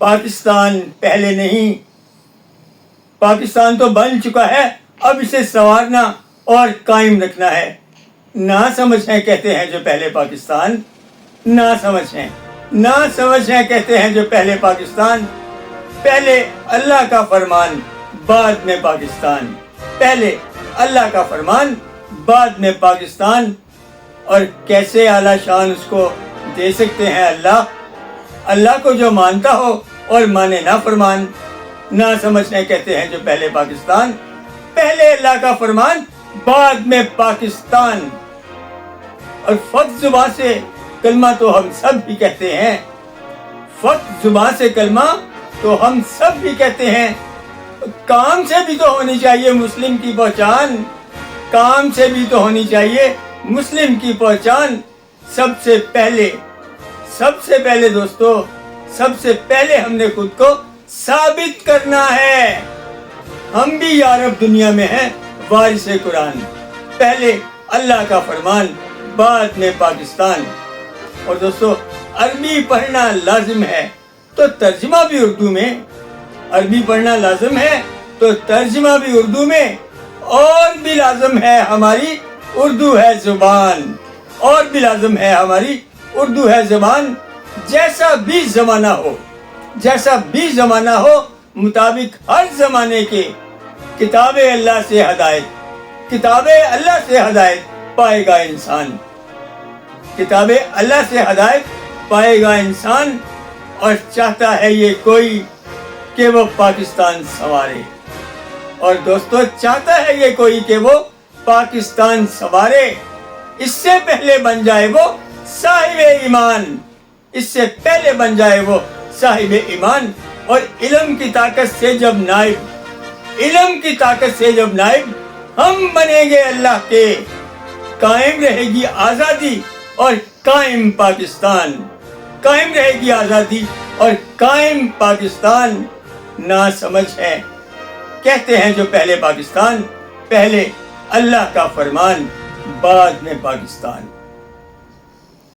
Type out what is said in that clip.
پاکستان پہلے نہیں، پاکستان تو بن چکا ہے، اب اسے سنوارنا اور قائم رکھنا ہے۔ نہ سمجھ ہیں کہتے ہیں جو پہلے پاکستان، نہ سمجھ ہیں کہتے ہیں جو پہلے پاکستان، پہلے اللہ کا فرمان بعد میں پاکستان، پہلے اللہ کا فرمان بعد میں پاکستان۔ اور کیسے اعلیٰ شان اس کو دے سکتے ہیں اللہ کو جو مانتا ہو اور مانے نہ فرمان۔ نہ سمجھنے کہتے ہیں جو پہلے پاکستان، پہلے اللہ کا فرمان بعد میں پاکستان۔ اور فقط زبان سے کلمہ تو ہم سب بھی کہتے ہیں، فقط زبان سے کلمہ تو ہم سب بھی کہتے ہیں، کام سے بھی تو ہونی چاہیے مسلم کی پہچان، کام سے بھی تو ہونی چاہیے مسلم کی پہچان۔ سب سے پہلے دوستو، سب سے پہلے ہم نے خود کو ثابت کرنا ہے، ہم بھی یارب دنیا میں ہیں وارث قرآن، پہلے اللہ کا فرمان بعد میں پاکستان۔ اور دوستو عربی پڑھنا لازم ہے تو ترجمہ بھی اردو میں، عربی پڑھنا لازم ہے تو ترجمہ بھی اردو میں، اور بھی لازم ہے ہماری اردو ہے زبان، اور بھی لازم ہے ہماری اردو ہے زبان۔ جیسا بھی زمانہ ہو مطابق ہر زمانے کے کتاب اللہ سے ہدایت پائے گا انسان، کتاب اللہ سے ہدایت پائے گا انسان۔ اور چاہتا ہے یہ کوئی کہ وہ پاکستان سنوارے، اور دوستو چاہتا ہے یہ کوئی کہ وہ پاکستان سنوارے، اس سے پہلے بن جائے وہ صاحب ایمان، اس سے پہلے بن جائے وہ صاحب ایمان۔ اور علم کی طاقت سے جب نائب ہم بنیں گے اللہ کے، قائم رہے گی آزادی اور قائم پاکستان، قائم رہے گی آزادی اور قائم پاکستان۔ نہ سمجھ ہے کہتے ہیں جو پہلے پاکستان، پہلے اللہ کا فرمان بعد میں پاکستان۔